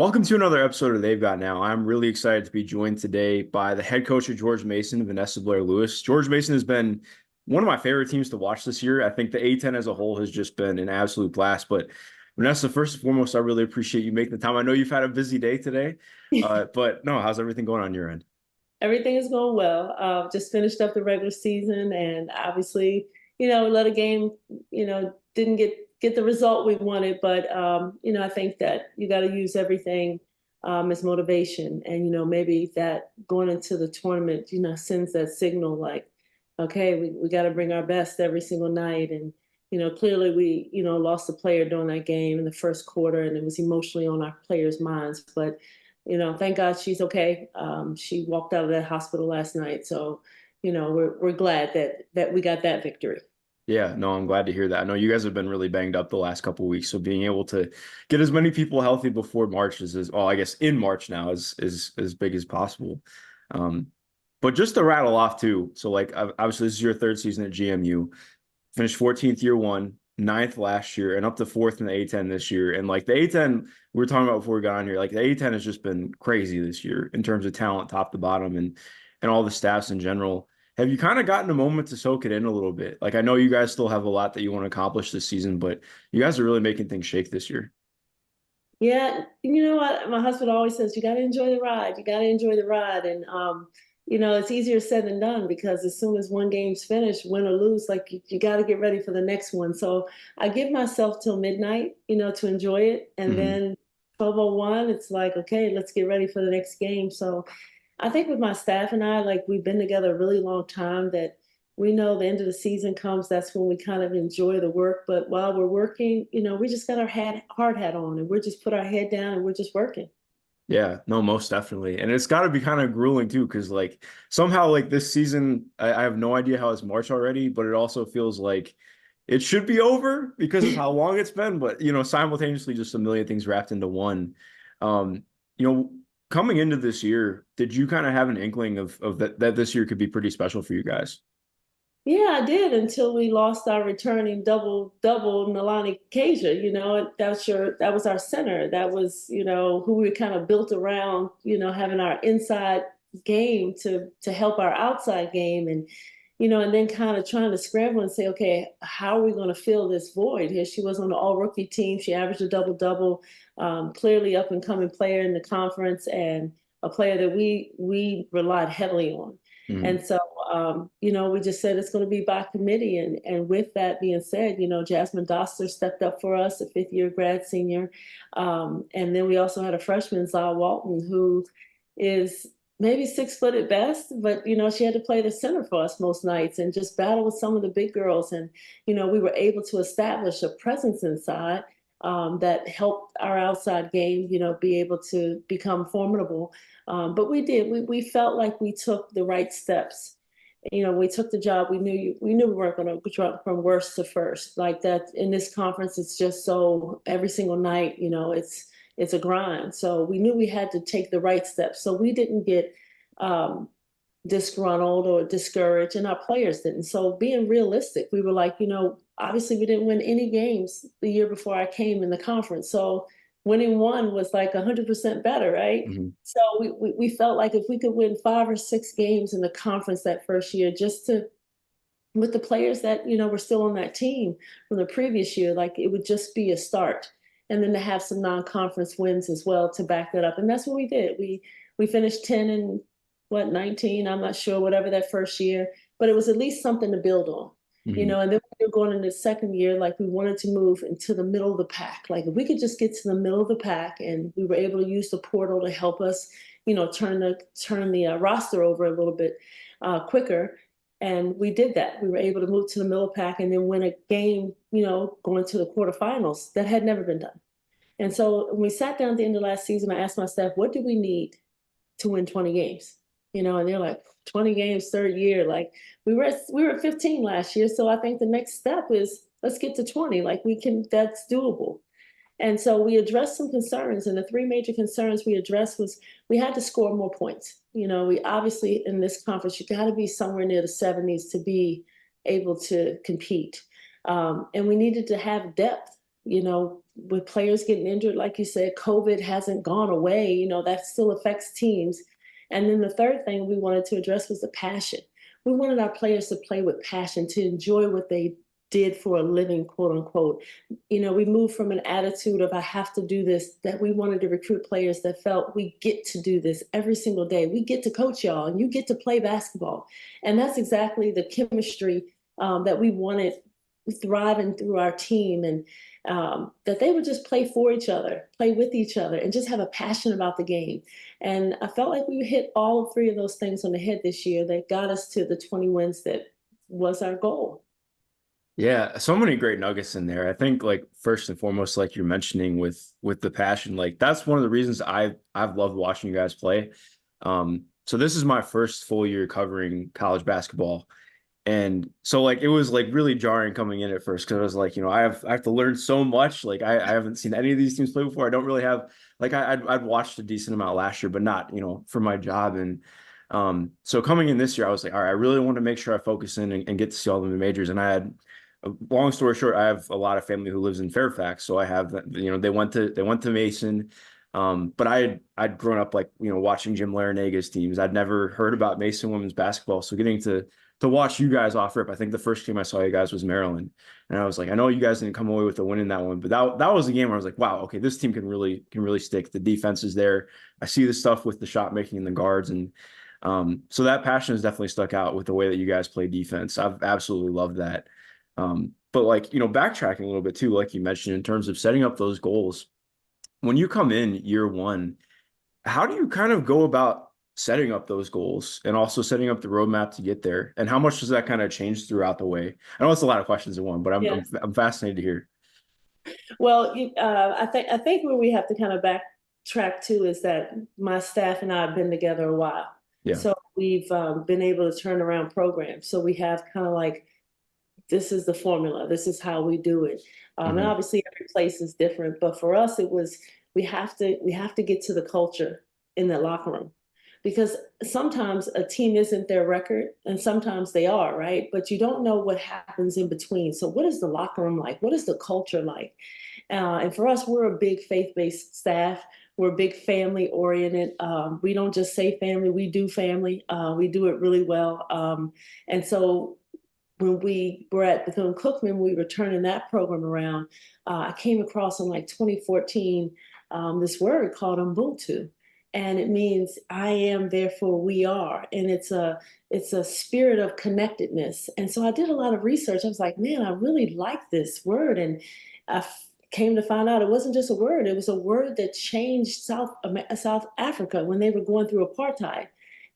Welcome to another episode of They've Got Now. I'm really excited to be joined today by the head coach of George Mason, Vanessa Blair-Lewis. George Mason has been one of my favorite teams to watch this year. I think the A-10 as a whole has just been an absolute blast. But Vanessa, first and foremost, I really appreciate you making the time. I know you've had a busy day today, but no, how's everything going on your end? Everything is going well. Just finished up the regular season, and obviously, let a game, didn't get the result we wanted, but I think that you got to use everything as motivation, and maybe that going into the tournament, sends that signal like, okay, we got to bring our best every single night, and clearly we lost a player during that game in the first quarter, and it was emotionally on our players' minds, but thank God she's okay. She walked out of that hospital last night. So, we're glad that we got that victory. Yeah, no, I'm glad to hear that. I know you guys have been really banged up the last couple of weeks, so being able to get as many people healthy before March is well, I guess in March now is as big as possible. Um, but just to rattle off too, so like obviously this is your third season at GMU, finished 14th year one, ninth last year, and up to fourth in the A-10 this year. And like the A-10 we were talking about before we got on here, like the A-10 has just been crazy this year in terms of talent, top to bottom, and all the staffs in general. Have you kind of gotten a moment to soak it in a little bit? Like I know you guys still have a lot that you want to accomplish this season, but you guys are really making things shake this year. Yeah, you know what? My husband always says you got to enjoy the ride. You got to enjoy the ride, and it's easier said than done because as soon as one game's finished, win or lose, like you got to get ready for the next one. So I give myself till midnight, to enjoy it, and Hmm. then 12:01, it's like, okay, let's get ready for the next game. So I think with my staff and I, like we've been together a really long time that we know the end of the season comes, that's when we kind of enjoy the work. But while we're working, we just got our hard hat on and we're just put our head down and we're just working. Yeah, no, most definitely. And it's got to be kind of grueling too, because like somehow like this season, I have no idea how it's March already, but it also feels like it should be over because of how long it's been. But simultaneously, just a million things wrapped into one. Um, you know, coming into this year, did you kind of have an inkling of that this year could be pretty special for you guys? Yeah, I did until we lost our returning double Nalani Kasia. That was our center. That was, who we kind of built around, having our inside game to help our outside game and then kind of trying to scramble and say, okay, how are we going to fill this void here? She was on the all rookie team. She averaged a double double, clearly up and coming player in the conference and a player that we relied heavily on. Mhm. And so, we just said it's going to be by committee. And with that being said, Jasmine Doster stepped up for us, a fifth year grad senior. And then we also had a freshman, Zah Walton, who is maybe 6 foot at best, but she had to play the center for us most nights and just battle with some of the big girls. And we were able to establish a presence inside that helped our outside game, be able to become formidable. But we did. We felt like we took the right steps. We took the job. We knew we weren't going to jump from worst to first like that. In this conference, it's just so every single night. It's a grind. So we knew we had to take the right steps. So we didn't get um, disgruntled or discouraged, and our players didn't. So being realistic, we were like, obviously we didn't win any games the year before I came in the conference. So winning one was like 100% better, right? Mhm. So we felt like if we could win 5 or 6 games in the conference that first year, just to with the players that were still on that team from the previous year, like it would just be a start, and then to have some non-conference wins as well to back that up, and that's what we did. We finished 10 and what 19, I'm not sure, whatever that first year, but it was at least something to build on. Mhm. And then we were going into the second year, like we wanted to move into the middle of the pack. Like if we could just get to the middle of the pack, and we were able to use the portal to help us, turn the roster over a little bit quicker, and we did that. We were able to move to the middle pack and then win a game, going to the quarterfinals that had never been done. And so when we sat down at the end of last season, I asked my staff, what do we need to win 20 games? And they're like, 20 games, third year. Like we were at 15 last year. So I think the next step is let's get to 20. Like that's doable. And so we addressed some concerns, and the three major concerns we addressed was we had to score more points. We obviously in this conference you got to be somewhere near the 70s to be able to compete, and we needed to have depth. with players getting injured, like you said, COVID hasn't gone away. That still affects teams. And then the third thing we wanted to address was the passion. We wanted our players to play with passion, to enjoy what they did for a living, quote unquote. We moved from an attitude of I have to do this, that we wanted to recruit players that felt we get to do this every single day. We get to coach y'all and you get to play basketball. And that's exactly the chemistry that we wanted thriving through our team, and that they would just play for each other, play with each other, and just have a passion about the game. And I felt like we hit all three of those things on the head this year that got us to the 20 wins that was our goal. Yeah, so many great nuggets in there. I think like first and foremost, like you're mentioning with the passion, like that's one of the reasons I've loved watching you guys play. So this is my first full year covering college basketball. And so like it was like really jarring coming in at first because I was like, I have to learn so much. Like I haven't seen any of these teams play before. I don't really have like I'd watched a decent amount last year, but not, for my job. And so coming in this year, I was like, all right, I really want to make sure I focus in and get to see all the majors. And I had long story short, I have a lot of family who lives in Fairfax. So I have, they went to Mason. But I'd grown up like, watching Jim Laranaga's teams. I'd never heard about Mason women's basketball. So getting to watch you guys off rip. I think the first game I saw you guys was Maryland. And I was like, I know you guys didn't come away with a win in that one, but that was the game where I was like, wow, okay, this team can really stick. The defense is there. I see the stuff with the shot making and the guards. And so that passion has definitely stuck out with the way that you guys play defense. I've absolutely loved that. But like, backtracking a little bit too, like you mentioned, in terms of setting up those goals, when you come in year one, how do you kind of go about setting up those goals and also setting up the roadmap to get there? And how much does that kind of change throughout the way? I know it's a lot of questions in one, but I'm Yeah. I'm fascinated to hear. Well, I think where we have to kind of backtrack to is that my staff and I have been together a while, Yeah. so we've been able to turn around programs. So we have kind of like, this is the formula. This is how we do it. And Hmm. obviously every place is different, but for us it was, we have to get to the culture in the locker room, because sometimes a team isn't their record and sometimes they are, right? But you don't know what happens in between. So what is the locker room like? What is the culture like? And for us, we're a big faith-based staff. We're big family oriented. We don't just say family, we do family. We do it really well. And so when we were at Bethune-Cookman, we were turning that program around. I came across in like 2014 this word called Ubuntu, and it means I am, therefore we are, and it's a spirit of connectedness. And so I did a lot of research. I was like, man, I really like this word, and I came to find out it wasn't just a word; it was a word that changed South Africa when they were going through apartheid,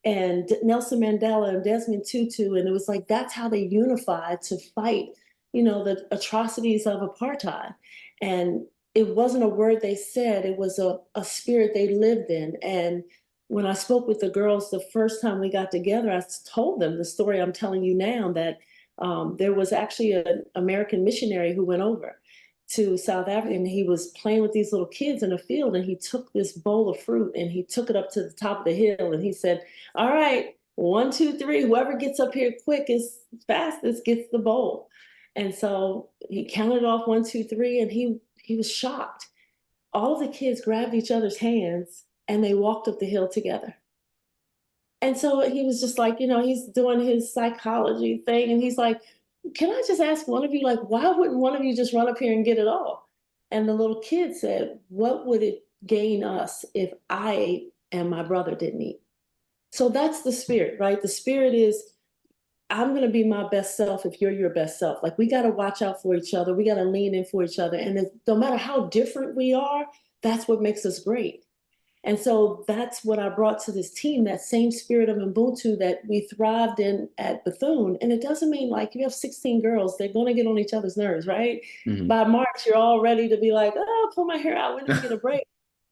and Nelson Mandela and Desmond Tutu. And it was like, that's how they unified to fight, the atrocities of apartheid. And it wasn't a word they said, it was a spirit they lived in. And when I spoke with the girls the first time we got together, I told them the story I'm telling you now, that there was actually an American missionary who went over to South Africa, and he was playing with these little kids in a field, and he took this bowl of fruit and he took it up to the top of the hill, and he said, all right, 1, 2, 3, whoever gets up here quickest, fastest gets the bowl. And so he counted off 1, 2, 3, and he was shocked. All of the kids grabbed each other's hands and they walked up the hill together. And so he was just like, he's doing his psychology thing. And he's like, can I just ask one of you, like, why wouldn't one of you just run up here and get it all? And the little kid said, what would it gain us if I ate and my brother didn't eat? So that's the spirit, right? The spirit is, I'm going to be my best self if you're your best self. Like, we got to watch out for each other. We got to lean in for each other. And no matter how different we are, that's what makes us great. And so that's what I brought to this team, that same spirit of Ubuntu that we thrived in at Bethune. And it doesn't mean like you have 16 girls, they're going to get on each other's nerves, right? Hmm. By March, you're all ready to be like, oh, pull my hair out, we need to get a break.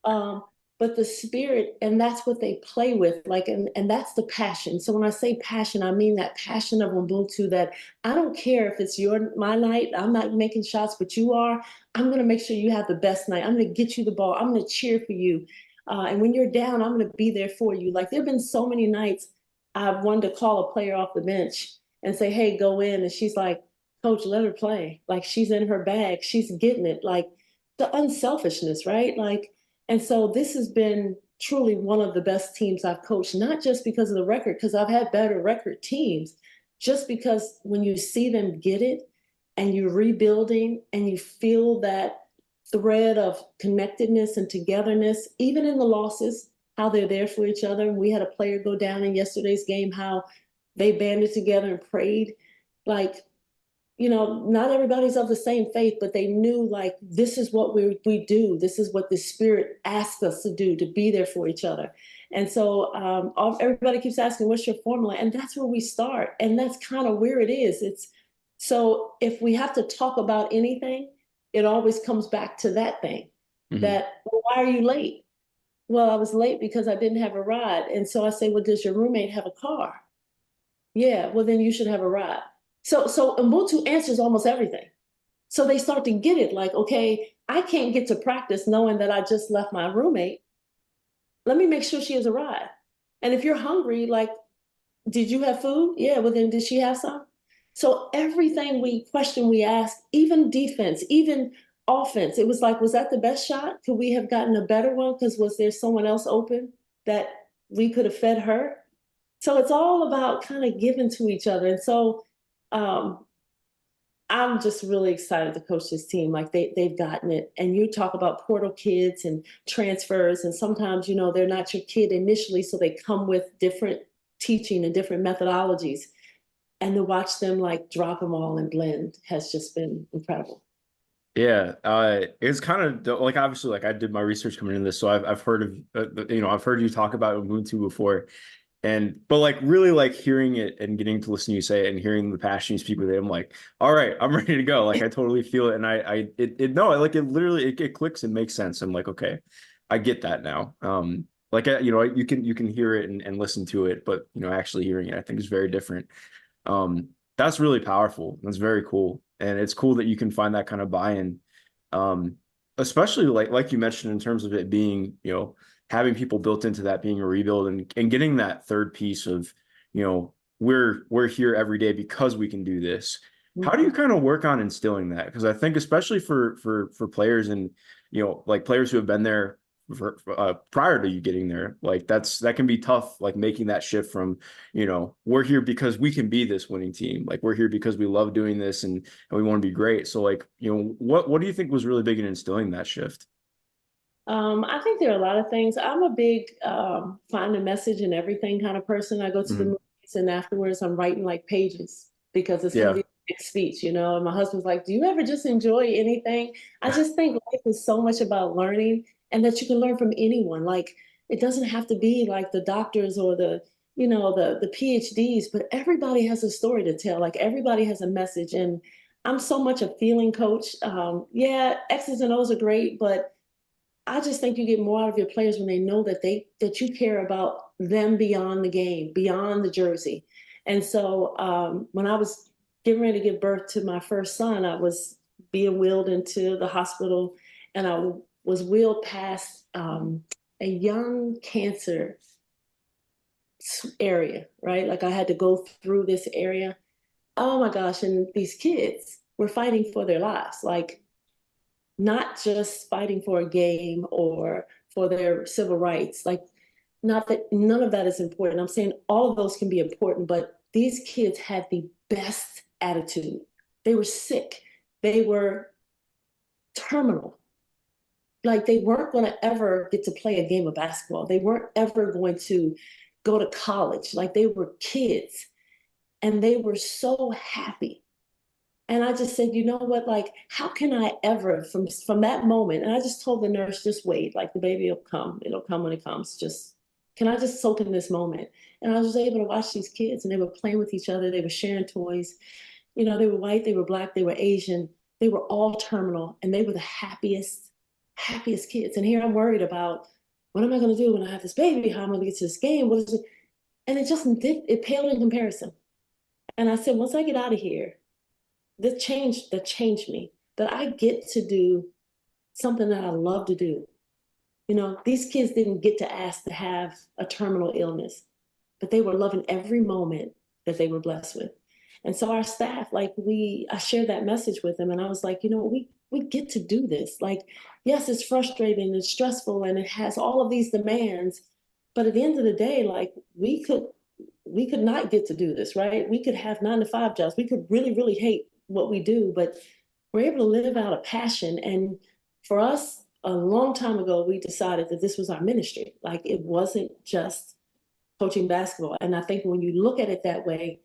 Um, but the spirit, and that's what they play with, like, and that's the passion. So when I say passion, I mean that passion of Ubuntu, that I don't care if it's my night, I'm not making shots, but you are. I'm going to make sure you have the best night. I'm going to get you the ball. I'm going to cheer for you. And when you're down, I'm going to be there for you. Like, there have been so many nights I've wanted to call a player off the bench and say, hey, go in. And she's like, Coach, let her play. Like she's in her bag, she's getting it. Like the unselfishness, right? Like, and so this has been truly one of the best teams I've coached, not just because of the record, because I've had better record teams, just because when you see them get it and you're rebuilding and you feel that thread of connectedness and togetherness, even in the losses, how they're there for each other. We had a player go down in yesterday's game, how they banded together and prayed. Like, not everybody's of the same faith, but they knew like this is what we do. This is what the Spirit asks us to do, to be there for each other. And so everybody keeps asking, what's your formula? And that's where we start. And that's kind of where it is. It's so if we have to talk about anything, it always comes back to that thing Hmm. that, well, why are you late? Well, I was late because I didn't have a ride. And so I say, well, does your roommate have a car? Yeah, well, then you should have a ride. So Ubuntu answers almost everything. So they start to get it like, okay, I can't get to practice knowing that I just left my roommate. Let me make sure she has a ride. And if you're hungry, like, did you have food? Yeah, well, then did she have some? So everything we ask, even defense, even offense, it was like, was that the best shot? Could we have gotten a better one? Because was there someone else open that we could have fed her? So it's all about kind of giving to each other. And so um, I'm just really excited to coach this team. Like they've gotten it. And you talk about portal kids and transfers, and sometimes, they're not your kid initially, so they come with different teaching and different methodologies. And to watch them like drop them all and blend has just been incredible. Yeah, it's kind of like obviously like I did my research coming into this, so I've heard of I've heard you talk about Ubuntu before, and but like really like hearing it and getting to listen to you say it and hearing the passion you speak with it, I'm like, all right, I'm ready to go. Like I totally feel it, and no, like it literally it clicks and makes sense. I'm like, okay, I get that now. Like you can hear it and listen to it, but actually hearing it I think is very different. That's really powerful. That's very cool. And it's cool that you can find that kind of buy-in. Um, Especially like you mentioned in terms of it being, having people built into that being a rebuild and getting that third piece of, we're here every day because we can do this. How do you Mhm. kind of work on instilling that? Because I think especially for players and like players who have been there prior to you getting there, like that can be tough, like making that shift from we're here because we can be this winning team. Like we're here because we love doing this and we want to be great. So like, what do you think was really big in instilling that shift? I think there are a lot of things. I'm a big find a message in everything kind of person. I go to the Mhm. movies and afterwards I'm writing like pages because it's going to Yeah. be a big speech. And my husband's like, do you ever just enjoy anything? I just think life is so much about learning and that you can learn from anyone. Like it doesn't have to be like the doctors or the PhDs, but everybody has a story to tell. Like everybody has a message. And I'm so much a feeling coach. Yeah, X's and O's are great, but I just think you get more out of your players when they know that you care about them beyond the game, beyond the jersey. And so when I was getting ready to give birth to my first son, I was being wheeled into the hospital, and I was wheeled past a young cancer area, right? Like I had to go through this area. Oh my gosh! And these kids were fighting for their lives, like not just fighting for a game or for their civil rights. Like, not that none of that is important. I'm saying all of those can be important, but these kids had the best attitude. They were sick, they were terminal. Like, they weren't going to ever get to play a game of basketball, they weren't ever going to go to college. Like, they were kids and they were so happy. And I just said, you know what, like, how can I ever from that moment? And I just told the nurse, just wait, like the baby will come. It'll come when it comes. Just can I just soak in this moment? And I was able to watch these kids and they were playing with each other, they were sharing toys. They were white, they were black, they were Asian, they were all terminal, and they were the happiest kids. And here I'm worried about what am I gonna do when I have this baby? How am I gonna get to this game? What is it? And it just did it paled in comparison. And I said, once I get out of here, that changed me, that I get to do something that I love to do. These kids didn't get to ask to have a terminal illness, but they were loving every moment that they were blessed with. And so our staff, like I shared that message with them, and I was like, we get to do this. Like, yes, it's frustrating, it's stressful, and it has all of these demands, but at the end of the day, like we could not get to do this, right? We could have 9 to 5 jobs. We could really, really hate what we do, but we're able to live out a passion. And for us, a long time ago, we decided that this was our ministry. Like it wasn't just coaching basketball. And I think when you look at it that way,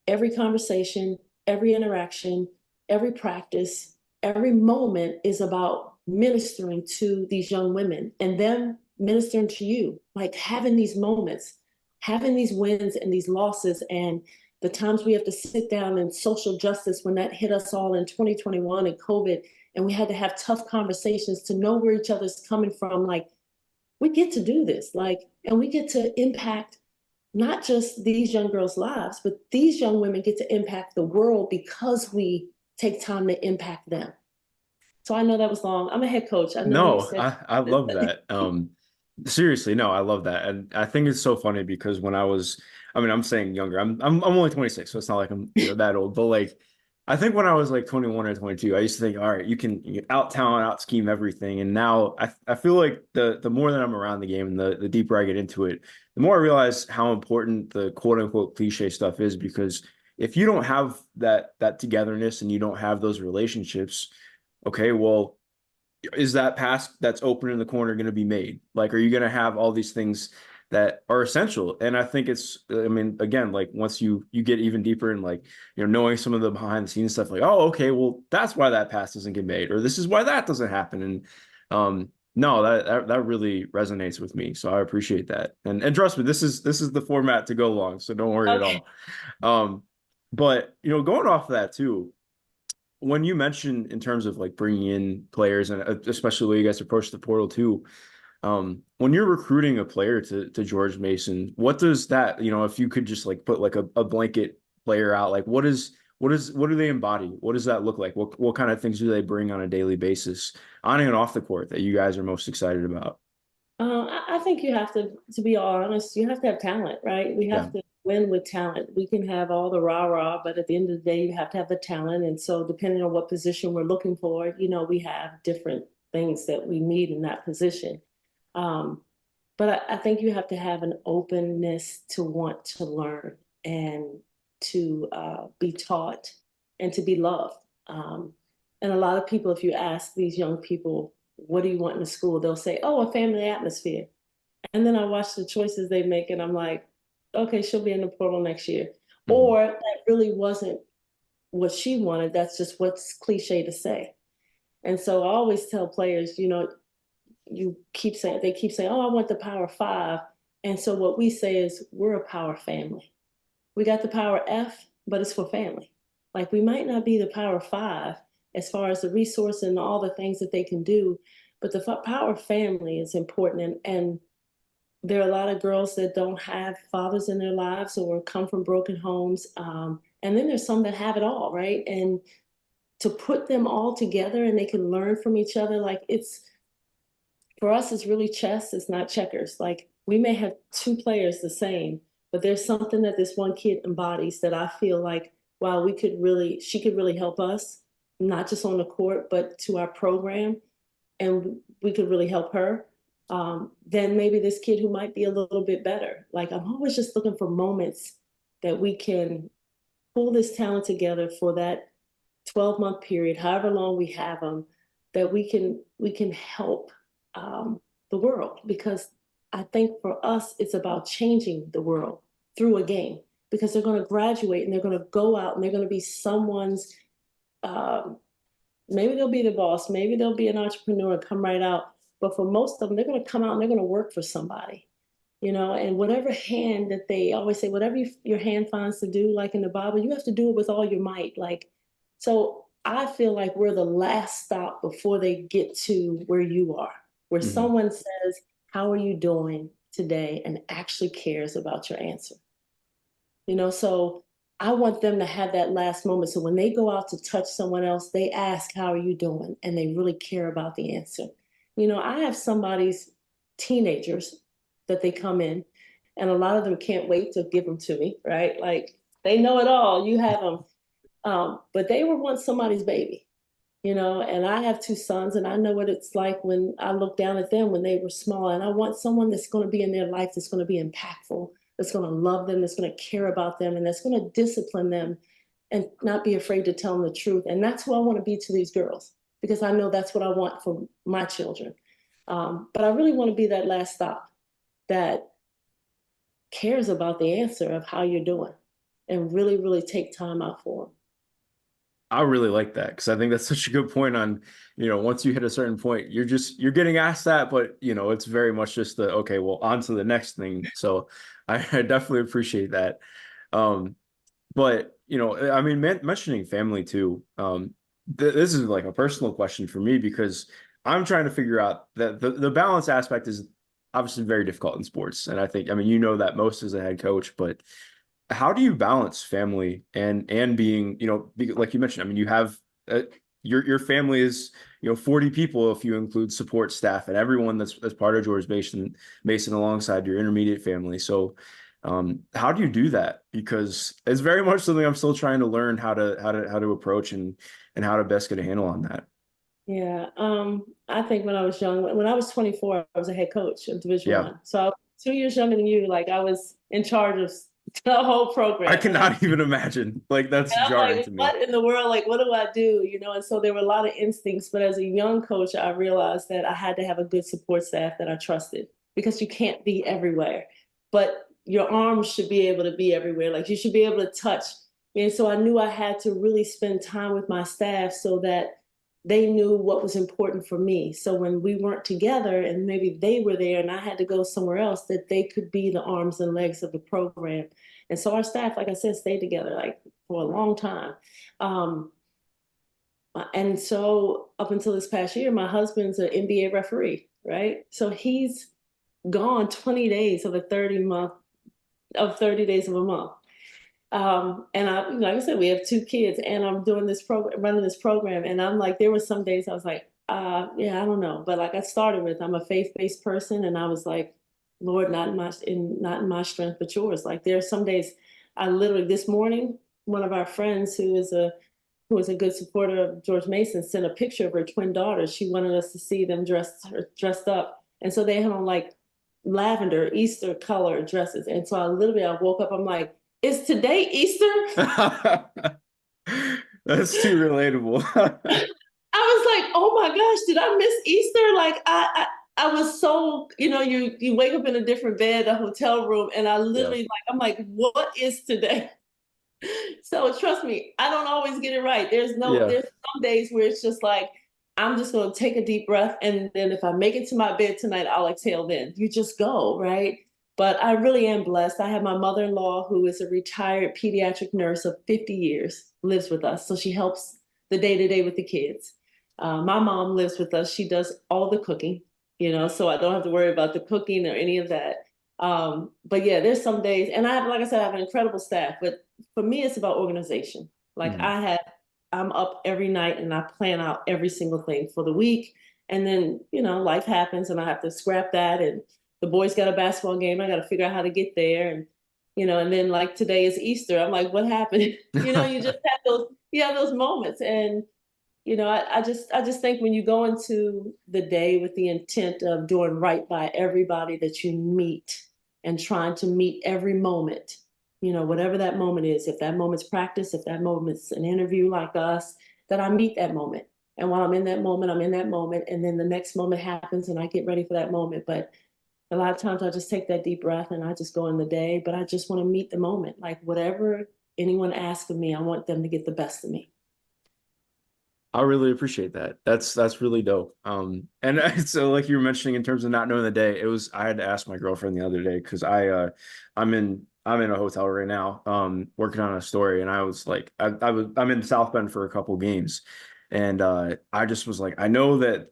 every conversation, every interaction, every practice, every moment is about ministering to these young women and them ministering to you, like having these moments, having these wins and these losses, and the times we have to sit down in social justice when that hit us all in 2021 and COVID, and we had to have tough conversations to know where each other's coming from. Like we get to do this, like, and we get to impact not just these young girls' lives, but these young women get to impact the world because we take time to impact them. So I know that was long. I'm a head coach. I know you No, said I this, love but that. Seriously, no, I love that. And I think it's so funny because when I was, I mean, I'm saying younger. I'm only 26, so it's not like I'm, that old, but like I think when I was like 21 or 22, I used to think, all right, you can out talent, out scheme everything. And now I feel like the more that I'm around the game and the deeper I get into it, the more I realize how important the quote unquote cliche stuff is, because if you don't have that togetherness and you don't have those relationships, okay, well, is that pass that's open in the corner going to be made? Like, are you going to have all these things that are essential? And I think it's, I mean, again, like once you get even deeper in like, knowing some of the behind the scenes stuff, like, oh, okay, well, that's why that pass doesn't get made, or this is why that doesn't happen. And no, that really resonates with me. So I appreciate that. And trust me, this is the format to go long, so don't worry at okay. all. Um, but going off of that too, when you mentioned in terms of like bringing in players and especially when you guys approach the portal too, when you're recruiting a player to George Mason, what does that, if you could just like put like a blanket player out, like what do they embody? What does that look like? What kind of things do they bring on a daily basis on and off the court that you guys are most excited about? I think you have to be honest, you have to have talent, right? We Yeah. have to win with talent. We can have all the rah-rah, but at the end of the day, you have to have the talent. And so depending on what position we're looking for, we have different things that we need in that position. Um, but I think you have to have an openness to want to learn and to be taught and to be loved. And a lot of people, if you ask these young people, what do you want in a school? They'll say, oh, a family atmosphere. And then I watch the choices they make and I'm like, okay, she'll be in the portal next year. Mhm. Or that really wasn't what she wanted. That's just what's cliche to say. And so I always tell players, they keep saying, oh, I want the power five. And so what we say is we're a power family. We got the power F, but it's for family. Like we might not be the power five as far as the resource and all the things that they can do, but the power family is important. And there are a lot of girls that don't have fathers in their lives or come from broken homes. And then there's some that have it all, right? And to put them all together and they can learn from each other, like for us, it's really chess, it's not checkers. Like we may have two players the same, but there's something that this one kid embodies that I feel like, wow, she could really help us, not just on the court, but to our program, and we could really help her. Then maybe this kid who might be a little bit better. Like I'm always just looking for moments that we can pull this talent together for that 12-month period, however long we have them, that we can help um, the world. Because I think for us, it's about changing the world through a game. Because they're going to graduate and they're going to go out and they're going to be someone's. Um, Maybe they'll be the boss. Maybe they'll be an entrepreneur and come right out. But for most of them, they're going to come out and they're going to work for somebody, and whatever hand that they always say, whatever your hand finds to do, like in the Bible, you have to do it with all your might. Like, so I feel like we're the last stop before they get to where you are, where Mhm. someone says, how are you doing today? And actually cares about your answer. So I want them to have that last moment. So when they go out to touch someone else, they ask, how are you doing? And they really care about the answer. I have somebody's teenagers that they come in, and a lot of them can't wait to give them to me, right? Like They know it all. You have them. But they were once somebody's baby, and I have two sons, and I know what it's like when I look down at them when they were small. And I want someone that's going to be in their life that's going to be impactful, that's going to love them, that's going to care about them, and that's going to discipline them and not be afraid to tell them the truth. And that's who I want to be to these girls because I know that's what I want for my children. But I really want to be that last stop that cares about the answer of how you're doing and really, really take time out for them. I really like that because I think that's such a good point on, once you hit a certain point, you're getting asked that, but it's very much just the okay, well, on to the next thing. So I definitely appreciate that. Um, but I mean, mentioning family too, this is like a personal question for me because I'm trying to figure out that the balance aspect is obviously very difficult in sports. And I think, I mean, that most as a head coach, but how do you balance family and being, like you mentioned, I mean, you have your family is 40 people if you include support staff and everyone that's part of George Mason alongside your intermediate family. So how do you do that? Because it's very much something I'm still trying to learn how to approach and how to best get a handle on that. Yeah, I think when I was young, when I was 24, I was a head coach of Division Yeah. One. So I was 2 years younger than you. Like I was in charge of the whole I program, cannot even imagine. Like that's and I'm jarring like, to me. what in the world? Like, what do I do? And so there were a lot of instincts. But as a young coach, I realized that I had to have a good support staff that I trusted because you can't be everywhere. But your arms should be able to be everywhere. Like you should be able to touch. And so I knew I had to really spend time with my staff so that they knew what was important for me. So when we weren't together and maybe they were there and I had to go somewhere else, that they could be the arms and legs of the program. And so our staff, like I said, stayed together like for a long time. Um, and so up until this past year, my husband's an NBA referee, right? So he's gone 20 days of a 30 days of a month. And like I said, we have two kids, and I'm doing this program, running this program, and I'm like, there were some days I was like, yeah, I don't know, but like I started with, I'm a faith-based person, and I was like, Lord, not in my strength, but yours. Like there are some days, I literally this morning, one of our friends who is a good supporter of George Mason sent a picture of her twin daughters. She wanted us to see them dressed up, and so they had on like lavender Easter color dresses, and so I woke up, I'm like, is today Easter? That's too relatable. I was like, oh my gosh, did I miss Easter? Like I was so, you wake up in a different bed, a hotel room, and I Yeah. literally like, I'm like, what is today? So trust me, I don't always get it right. Yeah. There's some days where it's just like, I'm just gonna take a deep breath, and then if I make it to my bed tonight, I'll exhale then. You just go, right? But I really am blessed. I have my mother-in-law who is a retired pediatric nurse of 50 years, lives with us. So she helps the day-to-day with the kids. My mom lives with us. She does all the cooking, so I don't have to worry about the cooking or any of that. But yeah, there's some days, and like I said, I have an incredible staff, but for me, it's about organization. Like Mhm. I'm up every night and I plan out every single thing for the week. And then, life happens and I have to scrap that. And the boys got a basketball game. I got to figure out how to get there. And then like today is Easter. I'm like, what happened? You just have those moments. And, I just think when you go into the day with the intent of doing right by everybody that you meet and trying to meet every moment, whatever that moment is, if that moment's practice, if that moment's an interview like us, that I meet that moment. And while I'm in that moment, I'm in that moment. And then the next moment happens and I get ready for that moment. But a lot of times I just take that deep breath and I just go in the day, but I just want to meet the moment. Like whatever anyone asks of me, I want them to get the best of me. I really appreciate that. That's really dope. And so like you were mentioning in terms of not knowing the day, I had to ask my girlfriend the other day because I'm in a hotel right now, working on a story, and I was like, I'm in South Bend for a couple games, and I just was like, I know that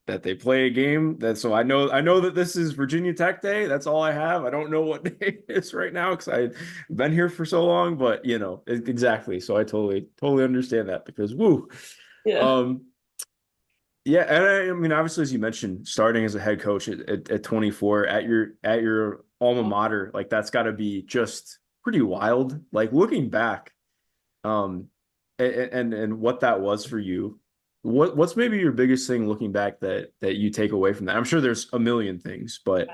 they play a game that so I know that this is Virginia Tech Day. That's all I have. I don't know what day it is right now because I've been here for so long, but exactly. So I totally understand that because woo. Yeah. Um, yeah, and I mean, obviously, as you mentioned, starting as a head coach at 24 at your alma mater, like that's got to be just pretty wild. Like looking back, um, and what that was for you. What's maybe your biggest thing looking back that you take away from that? I'm sure there's a million things, but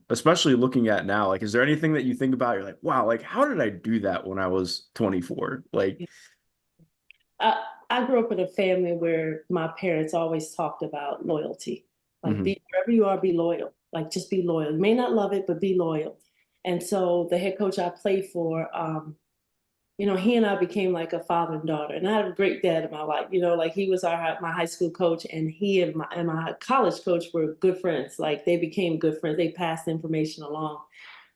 especially looking at now, like, is there anything that you think about? You're like, wow, like how did I do that when I was 24? Like, I, I grew up in a family where my parents always talked about loyalty. Like, mhm, be wherever you are, be loyal. Like, just be loyal. You may not love it, but be loyal. And so the head coach I played for, he and I became like a father and daughter. And I had a great dad in my life. Like he was my high school coach, and he and my college coach were good friends. Like they became good friends. They passed information along.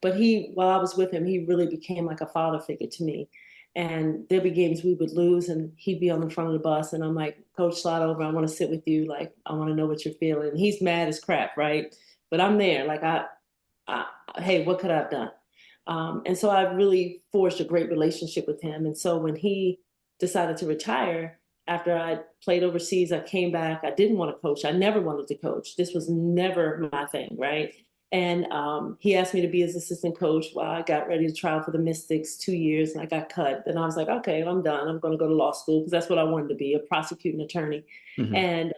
But while I was with him, he really became like a father figure to me. And there'd be games we would lose, and he'd be on the front of the bus, and I'm like, Coach, slide over. I want to sit with you. Like I want to know what you're feeling. And he's mad as crap, right? But I'm there. Like I hey, what could I have done? And so I really forged a great relationship with him. And so when he decided to retire, after I played overseas, I came back. I didn't want to coach. I never wanted to coach. This was never my thing, right? And he asked me to be his assistant coach while I got ready to try out for the Mystics 2 years, and I got cut. Then I was like, okay, I'm done. I'm going to go to law school because that's what I wanted to be, a prosecuting attorney. mhm. And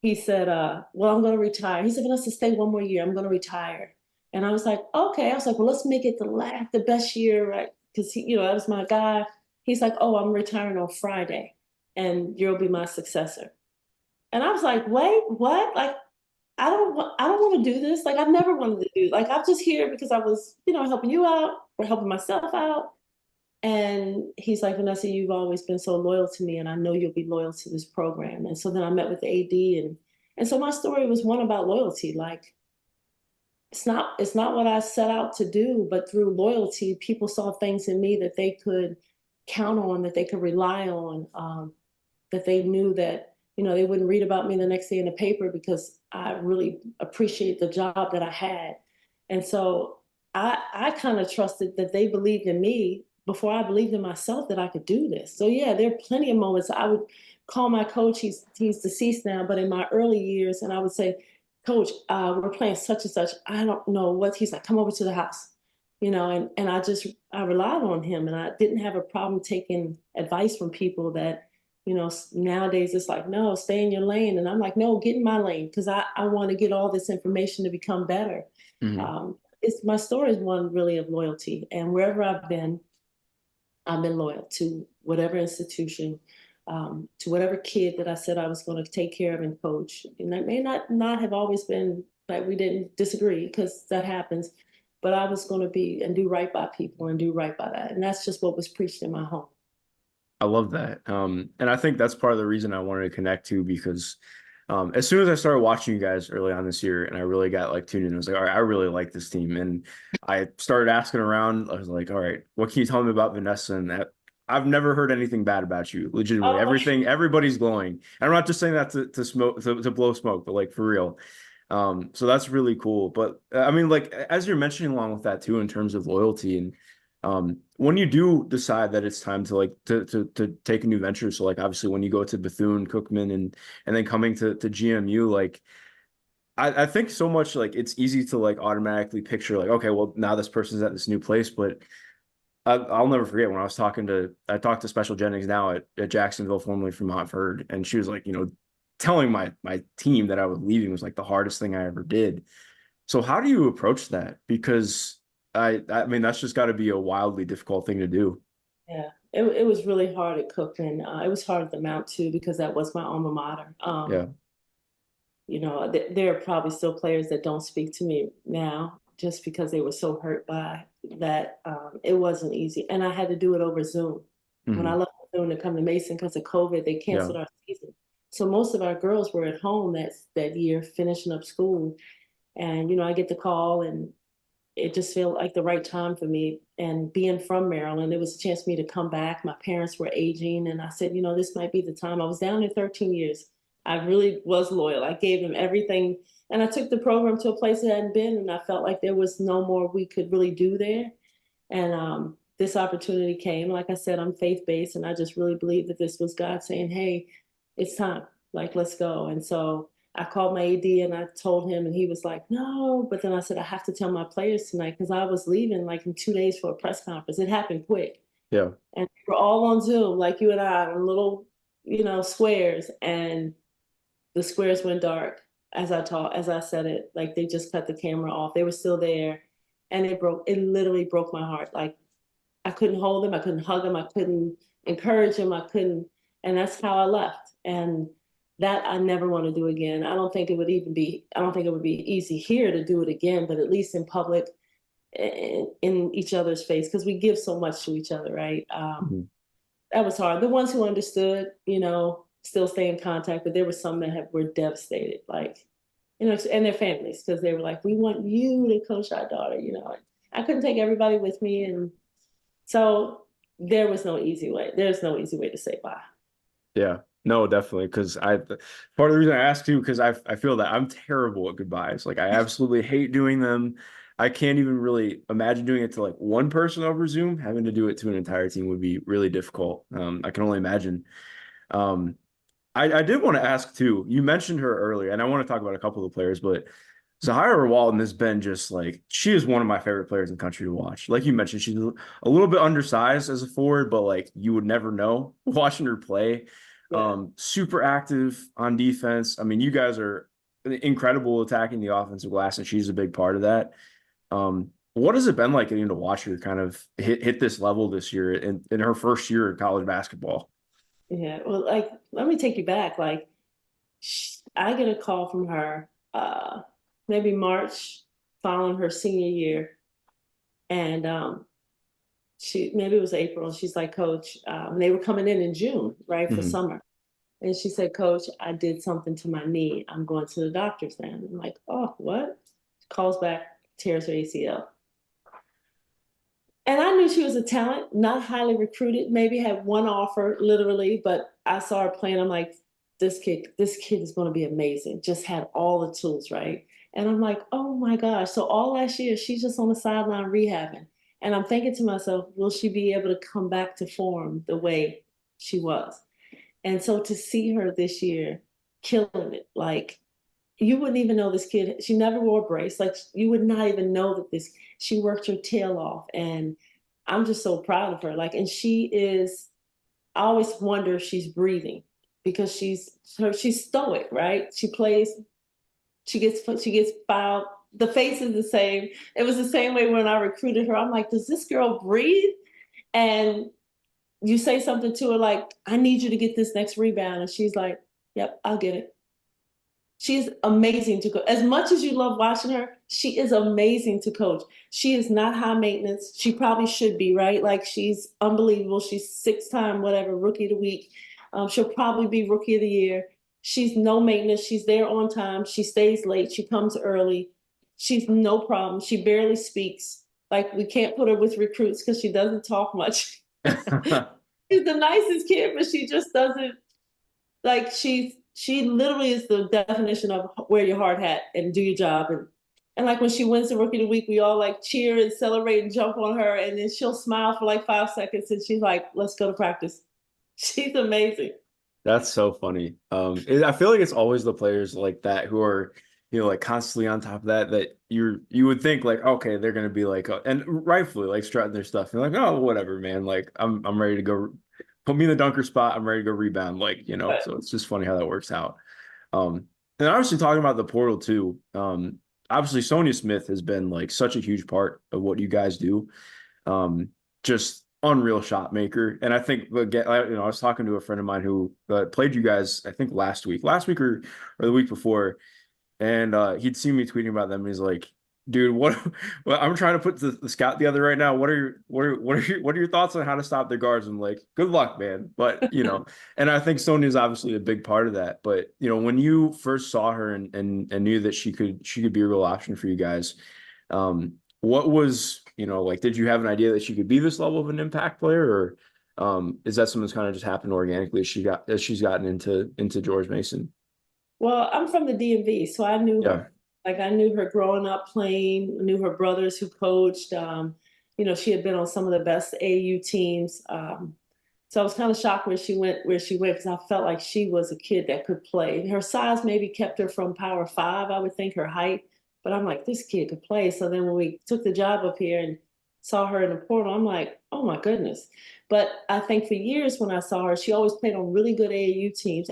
he said, well, I'm going to retire. He said, Vanessa, stay one more year. I'm going to retire. And I was like, okay. I was like, well, let's make it the best year, right? Because that was my guy. He's like, oh, I'm retiring on Friday, and you'll be my successor. And I was like, wait, what? Like, I don't want to do this. Like, I've never wanted to do. Like, I'm just here because I was, helping you out or helping myself out. And he's like, Vanessa, you've always been so loyal to me, and I know you'll be loyal to this program. And so then I met with the AD, and so my story was one about loyalty. Like it's not what I set out to do, but through loyalty, people saw things in me that they could count on, that they could rely on, that they knew that they wouldn't read about me the next day in the paper because I really appreciate the job that I had. And so I kind of trusted that they believed in me before I believed in myself that I could do this. So yeah, there are plenty of moments I would call my coach. He's deceased now, but in my early years, and I would say, Coach, we're playing such and such. I don't know what. He's like, come over to the house, and I relied on him, and I didn't have a problem taking advice from people that nowadays it's like, no, stay in your lane. And I'm like, no, get in my lane because I want to get all this information to become better. Mhm. It's my story is one really of loyalty. And wherever I've been loyal to whatever institution, to whatever kid that I said I was going to take care of and coach. And that may not have always been like we didn't disagree because that happens, but I was going to be and do right by people and do right by that. And that's just what was preached in my home. I love that. And I think that's part of the reason I wanted to connect to because as soon as I started watching you guys early on this year and I really got like tuned in, I was like, all right, I really like this team. And I started asking around. I was like, all right, what can you tell me about Vanessa? And that I've never heard anything bad about you. Legitimately, Oh, everybody's glowing. And I'm not just saying that to smoke to blow smoke, but like for real. So that's really cool. But I mean, like as you're mentioning along with that too, in terms of loyalty and when you do decide that it's time to like to take a new venture, so like obviously when you go to Bethune-Cookman and then coming to GMU, like I think so much like it's easy to like automatically picture like, okay, well now this person's at this new place, but I'll never forget when I talked to Special Jennings now at Jacksonville, formerly from Montford, and she was like, telling my team that I was leaving was like the hardest thing I ever did. So how do you approach that? Because I mean that's just got to be a wildly difficult thing to do. yeah. It was really hard at Cookman. It was hard at the Mount too because that was my alma mater. Yeah. There are probably still players that don't speak to me now just because they were so hurt by that. It wasn't easy, and I had to do it over Zoom. When I Hmm. left Zoom to come to Mason because of COVID, they Yeah. canceled our season. So most of our girls were at home that year finishing up school, and I get the call, and it just felt like the right time for me. And being from Maryland, it was a chance for me to come back. My parents were aging, and I said, this might be the time. I was down there 13 years. I really was loyal. I gave them everything, and I took the program to a place it hadn't been, and I felt like there was no more we could really do there. And this opportunity came. Like I said, I'm faith based, and I just really believe that this was God saying, "Hey, it's time. Like, let's go." And so I called my AD and I told him, and he was like, no. But then I said, I have to tell my players tonight because I was leaving like in 2 days for a press conference. It happened quick. Yeah. And we're all on Zoom, like you and I, on little, squares. And the squares went dark as I said it. Like they just cut the camera off. They were still there. And it literally broke my heart. Like I couldn't hold him, I couldn't hug him, I couldn't encourage him, and that's how I left. And that I never want to do again. I don't think it would be easy here to do it again, but at least in public, in each other's face, because we give so much to each other, right? Mhm. That was hard. The ones who understood, still stay in contact, but there were some that were devastated, like, and their families, because they were like, we want you to coach our daughter. I couldn't take everybody with me. And so there was no easy way. There's no easy way to say bye. Yeah. No, definitely. Because part of the reason I asked too, because I feel that I'm terrible at goodbyes. Like I absolutely hate doing them. I can't even really imagine doing it to like one person over Zoom. Having to do it to an entire team would be really difficult. I can only imagine. Um, I did want to ask too. You mentioned her earlier, and I want to talk about a couple of the players, but Zahira Walton has been just like she is one of my favorite players in the country to watch. Like you mentioned, she's a little bit undersized as a forward, but like you would never know watching her play. Yeah. Super active on defense. I mean, you guys are incredible attacking the offensive glass, and she's a big part of that. What has it been like getting to watch her kind of hit this level this year in her first year of college basketball? Yeah. Well, like, let me take you back. Like, I get a call from her maybe March following her senior year. And maybe it was April. She's like, Coach, they were coming in June, right, for Mhm. summer. And she said, Coach, I did something to my knee. I'm going to the doctor's now. I'm like, oh, what? Calls back, tears her ACL. And I knew she was a talent, not highly recruited, maybe had one offer literally, but I saw her playing. I'm like, this kid is going to be amazing. Just had all the tools, right? And I'm like, oh my gosh. So all last year, she's just on the sideline rehabbing. And I'm thinking to myself, will she be able to come back to form the way she was? And so to see her this year killing it, like you wouldn't even know this kid. She never wore a brace. Like you would not even know that she worked her tail off. And I'm just so proud of her. Like, and I always wonder if she's breathing because she's stoic, right? She gets fouled. The face is the same. It was the same way when I recruited her. I'm like, does this girl breathe? And you say something to her like, I need you to get this next rebound. And she's like, yep, I'll get it. She's amazing to coach. As much as you love watching her, she is amazing to coach. She is not high maintenance. She probably should be, right? Like she's unbelievable. She's 6-time, whatever, rookie of the week. She'll probably be rookie of the year. She's no maintenance. She's there on time. She stays late. She comes early. She's no problem. She barely speaks. Like we can't put her with recruits because she doesn't talk much. She's the nicest kid, but she just doesn't like she literally is the definition of wear your hard hat and do your job. And like when she wins the rookie of the week, we all like cheer and celebrate and jump on her, and then she'll smile for like 5 seconds and she's like, let's go to practice. She's amazing. That's so funny. I feel like it's always the players like that who are, like constantly on top of that you would think like, okay, they're gonna be like, and rightfully like strutting their stuff. You're like, oh, whatever, man. Like I'm ready to go. Put me in the dunker spot. I'm ready to go rebound. Like, But so it's just funny how that works out. And obviously talking about the portal too. Obviously Sonia Smith has been like such a huge part of what you guys do. Just unreal shot maker. And I think again, I was talking to a friend of mine who played you guys, I think last week or the week before, and he'd seen me tweeting about them. And he's like, "Dude, what? Well, I'm trying to put the scout together right now. What are your thoughts on how to stop their guards?" I'm like, "Good luck, man." But and I think Sonia's obviously a big part of that. But when you first saw her and knew that she could be a real option for you guys, what was like? Did you have an idea that she could be this level of an impact player, or is that something that's kind of just happened organically as she's gotten into George Mason? well, I'm from the DMV, so I knew Yeah. her. Like I knew her growing up playing, knew her brothers who coached. She had been on some of the best AU teams. So I was kind of shocked where she went because I felt like she was a kid that could play. Her size maybe kept her from Power Five, I would think, her height. But I'm like, this kid could play. So then when we took the job up here and saw her in the portal, I'm like, oh my goodness. But I think for years when I saw her, she always played on really good AAU teams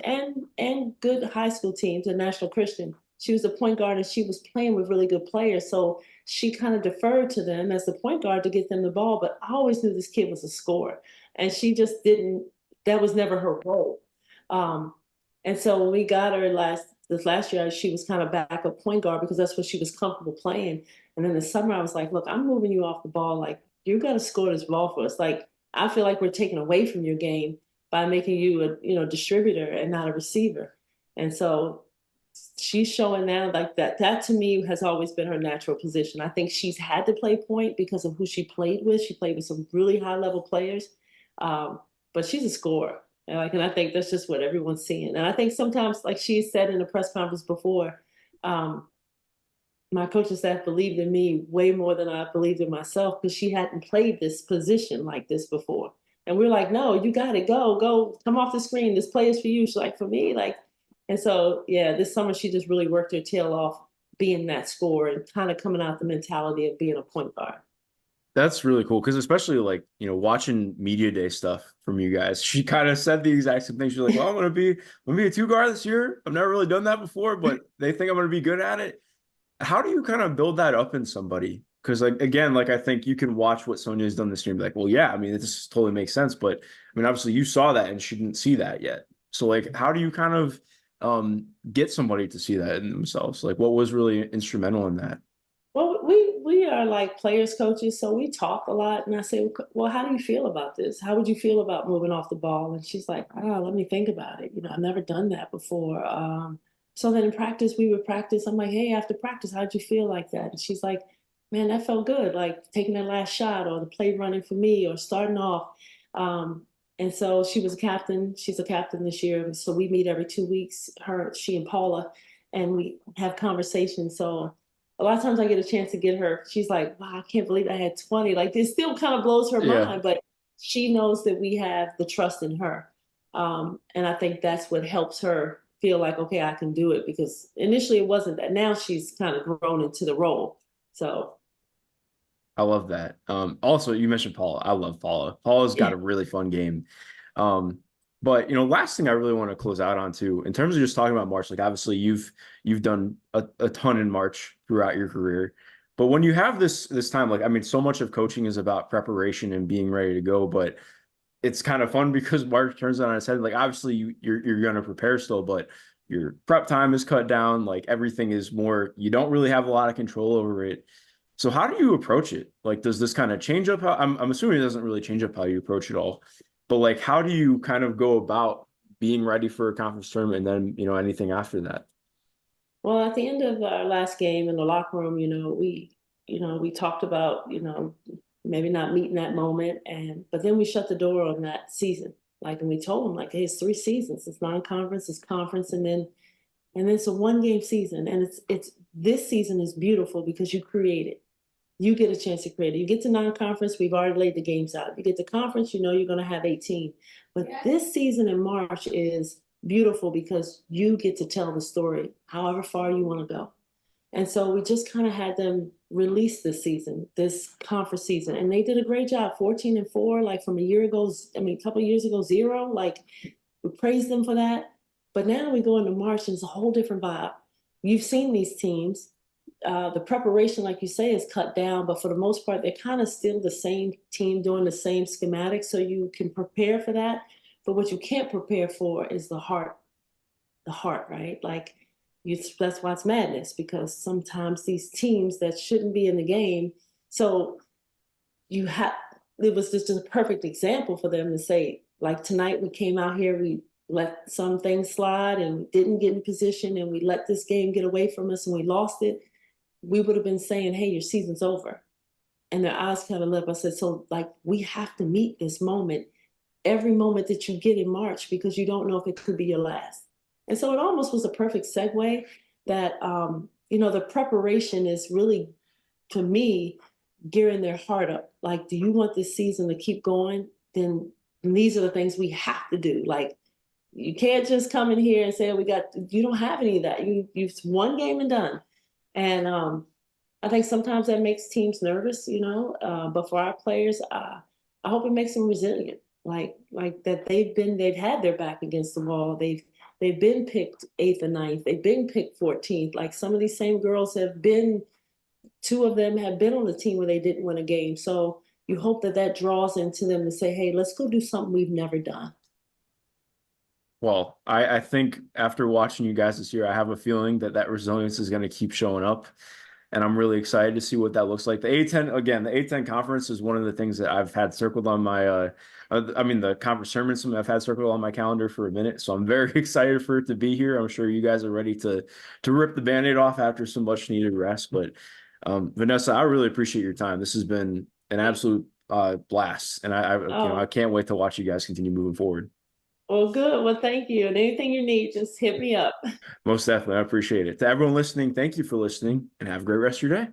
and good high school teams and National Christian. She was a point guard and she was playing with really good players. So she kind of deferred to them as the point guard to get them the ball. But I always knew this kid was a scorer and she just didn't. That was never her role. Um, and so when we got her this last year, she was kind of backup point guard because that's what she was comfortable playing. And then the summer, I was like, look, I'm moving you off the ball. Like you got to score this ball for us. Like I feel like we're taking away from your game by making you a distributor and not a receiver. And so she's showing now like that. That to me has always been her natural position. I think she's had to play point because of who she played with. She played with some really high level players, um, but she's a scorer. And I think that's just what everyone's seeing. And I think sometimes, like she said in a press conference before, um, my coaching staff believed in me way more than I believed in myself because she hadn't played this position like this before. And we're like, no, you got it. Go, come off the screen. This play is for you. She's like, for me, like, and so yeah, this summer she just really worked her tail off being that scorer and kind of coming out the mentality of being a point guard. That's really cool because especially like, watching media day stuff from you guys, she kind of said the exact same thing. She's like, well, I'm gonna be a two guard this year. I've never really done that before, but they think I'm gonna be good at it. How do you kind of build that up in somebody? Because like again, like I think you can watch what Sonia's done this year and be like, well, yeah, I mean, this totally makes sense. But I mean, obviously you saw that and she didn't see that yet. So like, how do you kind of get somebody to see that in themselves? Like, what was really instrumental in that? Well, we are like players coaches, so we talk a lot. And I say, well, how do you feel about this? How would you feel about moving off the ball? And she's like, oh, let me think about it. I've never done that before. So then in practice, we would practice. I'm like, hey, after practice, how'd you feel like that? And she's like, man, that felt good. Like taking that last shot or the play running for me or starting off. Um, and so she was a captain. She's a captain this year. So we meet every 2 weeks, she and Paula, and we have conversations. So a lot of times I get a chance to get her. She's like, wow, I can't believe I had 20. Like it still kind of blows her Yeah. mind, but she knows that we have the trust in her. And I think that's what helps her feel like, okay, I can do it because initially it wasn't that. Now she's kind of grown into the role. So I love that. Also, you mentioned Paula. I love Paula. Paula's got yeah. a really fun game. Um, but last thing I really want to close out on too, in terms of just talking about March, like obviously you've done a ton in March throughout your career. But when you have this time, like I mean, so much of coaching is about preparation and being ready to go, but it's kind of fun because March turns on its head. Like obviously you're gonna prepare still, but your prep time is cut down. Like everything is more, you don't really have a lot of control over it. So how do you approach it? Like, does this kind of change up how I'm assuming it doesn't really change up how you approach it all, but like how do you kind of go about being ready for a conference tournament and then, anything after that? Well, at the end of our last game in the locker room, we talked about, maybe not meeting that moment, but then we shut the door on that season. Like, and we told them, like, hey, it's 3 seasons. It's non-conference, it's conference, and then it's a 1 game season. And it's this season is beautiful because you create it. You get a chance to create it. You get to non-conference, we've already laid the games out. You get to conference, you're going to have 18. But this season in March is beautiful because you get to tell the story however far you want to go. And so we just kind of had them release this season, this conference season, and they did a great job. 14-4, like from a year ago, I mean, a couple of years ago, 0. Like we praised them for that. But now we go into March and it's a whole different vibe. You've seen these teams. The preparation, like you say, is cut down, but for the most part, they're kind of still the same team doing the same schematics, so you can prepare for that. But what you can't prepare for is the heart, right? Like that's why it's madness because sometimes these teams that shouldn't be in the game, so you have it was just a perfect example for them to say, like tonight we came out here, we let some things slide and we didn't get in position and we let this game get away from us and we lost it. We would have been saying, hey, your season's over. And their eyes kind of lit up. I said, so like we have to meet this moment, every moment that you get in March, because you don't know if it could be your last. And so it almost was a perfect segue that, the preparation is really, to me, gearing their heart up. Like, do you want this season to keep going? Then And these are the things we have to do. Like, you can't just come in here and say, you don't have any of that. You've one game and done. And I think sometimes that makes teams nervous, but for our players, I hope it makes them resilient. Like that they've had their back against the wall. They've been picked eighth and ninth. They've been picked 14th. Like some of these same girls two of them have been on the team where they didn't win a game. So you hope that draws into them to say, hey, let's go do something we've never done. Well, I think after watching you guys this year, I have a feeling that resilience is going to keep showing up. And I'm really excited to see what that looks like. The A10, again, the A10 conference is one of the things that I've had circled on my, the conference tournaments I've had circled on my calendar for a minute. So I'm very excited for it to be here. I'm sure you guys are ready to rip the Band-Aid off after some much needed rest. But Vanessa, I really appreciate your time. This has been an absolute blast. And I Oh, can't wait to watch you guys continue moving forward. well, good. Well, thank you. And anything you need, just hit me up. Most definitely. I appreciate it. To everyone listening, thank you for listening and have a great rest of your day.